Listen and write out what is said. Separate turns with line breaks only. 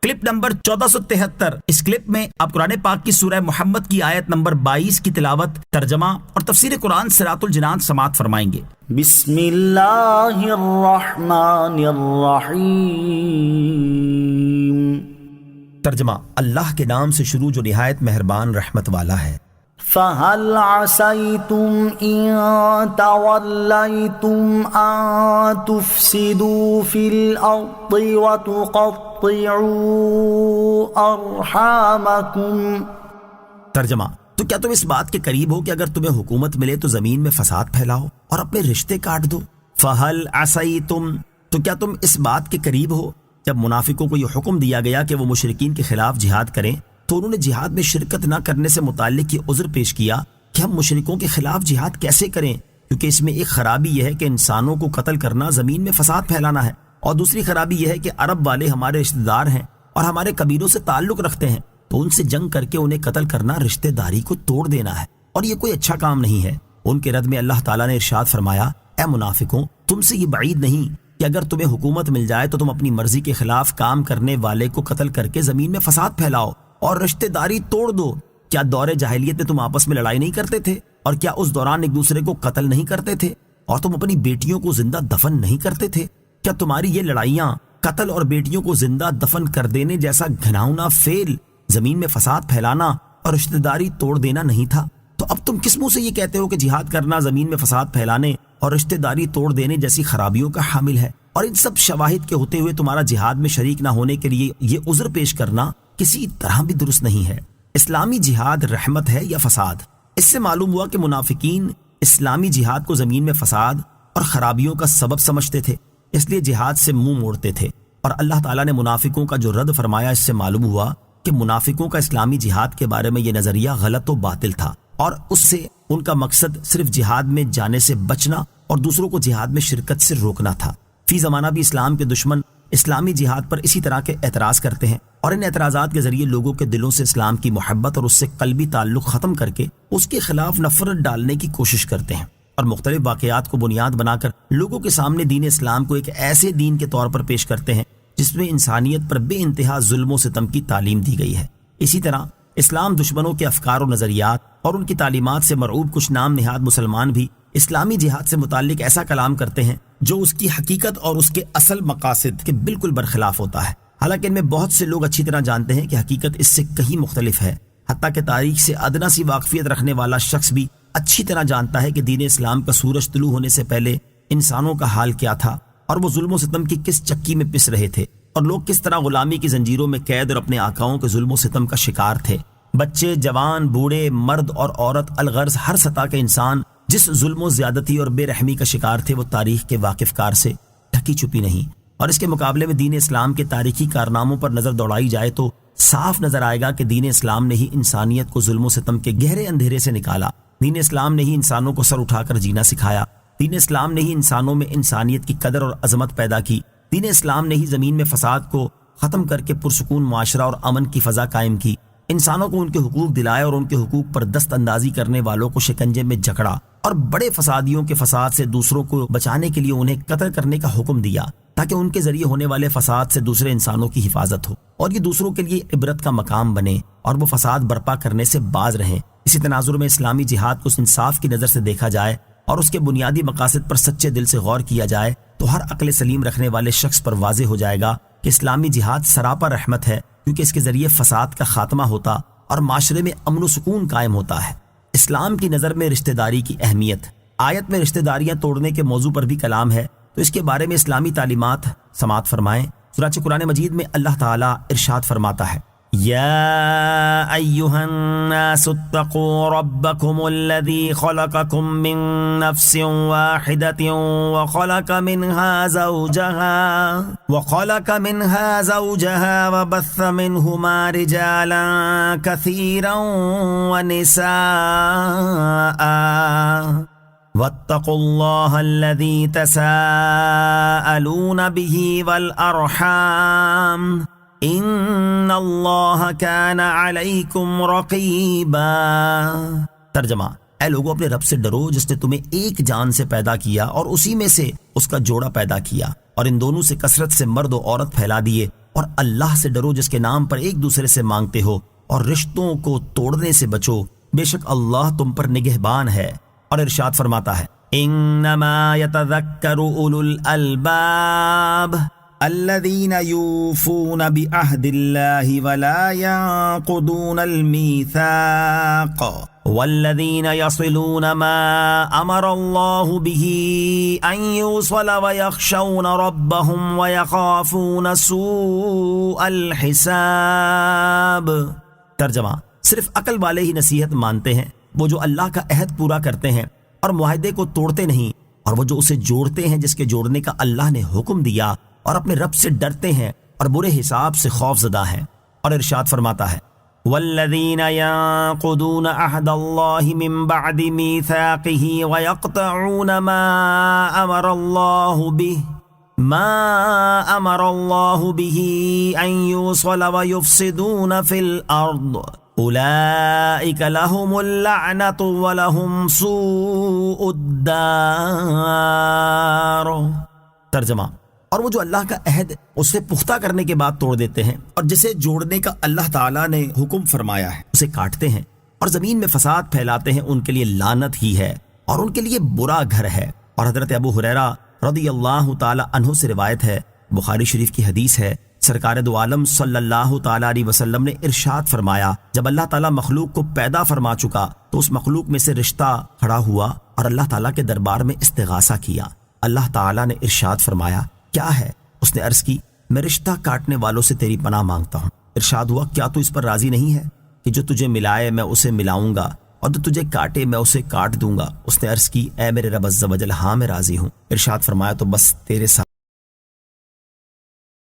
Clip number 1473۔ اس clip میں آپ قرآن پاک کی سورہ محمد کی آیت نمبر 22 کی تلاوت، ترجمہ اور تفسیر قرآن صراط الجنان سماعت فرمائیں گے۔
بسم اللہ الرحمن الرحیم۔
ترجمہ، اللہ کے نام سے شروع جو نہایت مہربان رحمت والا ہے۔
فَهَلْ عَسَيْتُمْ إِن تَوَلَّيْتُمْ أَن تُفْسِدُوا فِي الْأَرْضِ وَتُقَطِّعُوا أَرْحَامَكُمْ۔
ترجمہ، تو کیا تم اس بات کے قریب ہو کہ اگر تمہیں حکومت ملے تو زمین میں فساد پھیلاؤ اور اپنے رشتے کاٹ دو؟ فَهَلْ عَسَيْتُمْ، تو کیا تم اس بات کے قریب ہو؟ جب منافقوں کو یہ حکم دیا گیا کہ وہ مشرکین کے خلاف جہاد کریں تو انہوں نے جہاد میں شرکت نہ کرنے سے متعلق یہ عذر پیش کیا کہ ہم مشرکوں کے خلاف جہاد کیسے کریں، کیونکہ اس میں ایک خرابی یہ ہے کہ انسانوں کو قتل کرنا زمین میں فساد پھیلانا ہے، اور دوسری خرابی یہ ہے کہ عرب والے ہمارے رشتہ دار ہیں اور ہمارے قبیلوں سے تعلق رکھتے ہیں، تو ان سے جنگ کر کے انہیں قتل کرنا رشتہ داری کو توڑ دینا ہے، اور یہ کوئی اچھا کام نہیں ہے۔ ان کے رد میں اللہ تعالیٰ نے ارشاد فرمایا، اے منافقوں، تم سے یہ بعید نہیں کہ اگر تمہیں حکومت مل جائے تو تم اپنی مرضی کے خلاف کام کرنے والے کو قتل کر کے زمین میں فساد پھیلاؤ اور رشتہ داری توڑ دو۔ کیا دور جاہلیت میں تم آپس میں لڑائی نہیں کرتے تھے؟ اور کیا اس دوران ایک دوسرے کو قتل نہیں کرتے تھے؟ اور تم اپنی بیٹیوں کو زندہ دفن نہیں کرتے تھے؟ کیا تمہاری یہ لڑائیاں قتل اور بیٹیوں کو زندہ دفن کر دینے جیسا گھناؤنا فعل، زمین میں فساد پھیلانا اور رشتہ داری توڑ دینا نہیں تھا؟ تو اب تم کس منہ سے یہ کہتے ہو کہ جہاد کرنا زمین میں فساد پھیلانے اور رشتہ داری توڑ دینے جیسی خرابیوں کا حامل ہے؟ اور ان سب شواہد کے ہوتے ہوئے تمہارا جہاد میں شریک نہ ہونے کے لیے یہ عذر پیش کرنا کسی طرح بھی درست نہیں ہے۔ اسلامی جہاد رحمت ہے یا فساد؟ اس سے معلوم ہوا کہ منافقین اسلامی جہاد کو زمین میں فساد اور خرابیوں کا سبب سمجھتے تھے، اس لیے جہاد سے منہ موڑتے تھے، اور اللہ تعالیٰ نے منافقوں کا جو رد فرمایا اس سے معلوم ہوا کہ منافقوں کا اسلامی جہاد کے بارے میں یہ نظریہ غلط و باطل تھا، اور اس سے ان کا مقصد صرف جہاد میں جانے سے بچنا اور دوسروں کو جہاد میں شرکت سے روکنا تھا۔ فی زمانہ بھی اسلام کے دشمن اسلامی جہاد پر اسی طرح کے اعتراض کرتے ہیں، اور ان اعتراضات کے ذریعے لوگوں کے دلوں سے اسلام کی محبت اور اس سے قلبی تعلق ختم کر کے اس کے خلاف نفرت ڈالنے کی کوشش کرتے ہیں، اور مختلف واقعات کو بنیاد بنا کر لوگوں کے سامنے دین اسلام کو ایک ایسے دین کے طور پر پیش کرتے ہیں جس میں انسانیت پر بے انتہا ظلم و ستم کی تعلیم دی گئی ہے۔ اسی طرح اسلام دشمنوں کے افکار و نظریات اور ان کی تعلیمات سے مرعوب کچھ نام نہاد مسلمان بھی اسلامی جہاد سے متعلق ایسا کلام کرتے ہیں جو اس کی حقیقت اور اس کے اصل مقاصد کے بالکل برخلاف ہوتا ہے، حالانکہ ان میں بہت سے لوگ اچھی طرح جانتے ہیں کہ حقیقت اس سے کہیں مختلف ہے۔ حتیٰ کہ تاریخ سے ادنا سی واقفیت رکھنے والا شخص بھی اچھی طرح جانتا ہے کہ دین اسلام کا سورج طلوع ہونے سے پہلے انسانوں کا حال کیا تھا، اور وہ ظلم و ستم کی کس چکی میں پس رہے تھے، اور لوگ کس طرح غلامی کی زنجیروں میں قید اور اپنے آقاؤں کے ظلم و ستم کا شکار تھے۔ بچے، جوان، بوڑھے، مرد اور عورت، الغرض ہر سطح کے انسان جس ظلم و زیادتی اور بے رحمی کا شکار تھے وہ تاریخ کے واقف کار سے ڈھکی چھپی نہیں، اور اس کے مقابلے میں دین اسلام کے تاریخی کارناموں پر نظر دوڑائی جائے تو صاف نظر آئے گا کہ دین اسلام نے ہی انسانیت کو ظلم و ستم کے گہرے اندھیرے سے نکالا، دین اسلام نے ہی انسانوں کو سر اٹھا کر جینا سکھایا، دین اسلام نے ہی انسانوں میں انسانیت کی قدر اور عظمت پیدا کی، دین اسلام نے ہی زمین میں فساد کو ختم کر کے پرسکون معاشرہ اور امن کی فضا قائم کی، انسانوں کو ان کے حقوق دلائے اور ان کے حقوق پر دست اندازی کرنے والوں کو شکنجے میں جکڑا، اور بڑے فسادیوں کے فساد سے دوسروں کو بچانے کے لیے انہیں قتل کرنے کا حکم دیا تاکہ ان کے ذریعے ہونے والے فساد سے دوسرے انسانوں کی حفاظت ہو اور یہ دوسروں کے لیے عبرت کا مقام بنے اور وہ فساد برپا کرنے سے باز رہیں۔ اسی تناظر میں اسلامی جہاد کو انصاف کی نظر سے دیکھا جائے اور اس کے بنیادی مقاصد پر سچے دل سے غور کیا جائے تو ہر عقل سلیم رکھنے والے شخص پر واضح ہو جائے گا کہ اسلامی جہاد سراپا رحمت ہے، کیونکہ اس کے ذریعے فساد کا خاتمہ ہوتا اور معاشرے میں امن و سکون قائم ہوتا ہے۔ اسلام کی نظر میں رشتہ داری کی اہمیت، آیت میں رشتہ داریاں توڑنے کے موضوع پر بھی کلام ہے، تو اس کے بارے میں اسلامی تعلیمات سماعت فرمائیں۔ چنانچہ قرآن مجید میں اللہ تعالیٰ ارشاد فرماتا ہے، یا ایہا الناس اتقوا ربکم الذی خلقکم من نفس واحدۃ وخلق منها زوجها وبث منہما رجالا کثیرا ونساء واتقوا اللہ الذی تساءلون به والارحام ان اللہ کان علیکم رقیبا۔ ترجمہ، اے لوگوں اپنے رب سے ڈرو جس نے تمہیں ایک جان سے پیدا کیا اور اسی میں سے اس کا جوڑا پیدا کیا، اور ان دونوں سے کثرت سے مرد و عورت پھیلا دیے، اور اللہ سے ڈرو جس کے نام پر ایک دوسرے سے مانگتے ہو، اور رشتوں کو توڑنے سے بچو، بے شک اللہ تم پر نگہبان ہے۔ اور ارشاد فرماتا ہے انما یتذکر اولو الالباب الذین یوفون بعہد اللہ ولا ینقضون المیثاق والذین یصلون ما امر اللہ به ان یوصل ویخشون ربهم ویخافون سوء الحساب۔ ترجمہ، صرف عقل والے ہی نصیحت مانتے ہیں، وہ جو اللہ کا عہد پورا کرتے ہیں اور معاہدے کو توڑتے نہیں، اور وہ جو اسے جوڑتے ہیں جس کے جوڑنے کا اللہ نے حکم دیا، اور اپنے رب سے ڈرتے ہیں اور برے حساب سے خوف زدہ ہیں۔ اور ارشاد فرماتا ہے والذین ينقضون عہد اللہ من بعد میثاقہ ویقطعون ما امر اللہ به ان یوصل ویفسدون فی الارض اولئک لهم اللعنۃ ولهم سوء الدار۔ ترجمہ، اور وہ جو اللہ کا عہد اسے پختہ کرنے کے بعد توڑ دیتے ہیں، اور جسے جوڑنے کا اللہ تعالیٰ نے حکم فرمایا ہے اسے کاٹتے ہیں اور زمین میں فساد پھیلاتے ہیں، ان کے لیے لعنت ہی ہے اور ان کے لیے برا گھر ہے۔ اور حضرت ابو ہریرہ رضی اللہ تعالی عنہ سے روایت ہے، بخاری شریف کی حدیث ہے، سرکار دو عالم صلی اللہ تعالی علیہ وسلم نے ارشاد فرمایا، جب اللہ تعالیٰ مخلوق کو پیدا فرما چکا تو اس مخلوق میں سے رشتہ کھڑا ہوا اور اللہ تعالیٰ کے دربار میں استغاثہ کیا۔ اللہ تعالیٰ نے ارشاد فرمایا کیا ہے؟ اس نے عرض کی میں رشتہ کاٹنے والوں سے تیری پناہ مانگتا ہوں۔ ارشاد ہوا کیا تو اس پر راضی نہیں ہے کہ جو تجھے ملائے میں اسے ملاؤں گا اور جو تجھے کاٹے میں اسے کاٹ دوں گا؟ اس نے عرض کی اے میرے رب عز و جل، ہاں میں راضی ہوں۔ ارشاد فرمایا تو بس تیرے ساتھ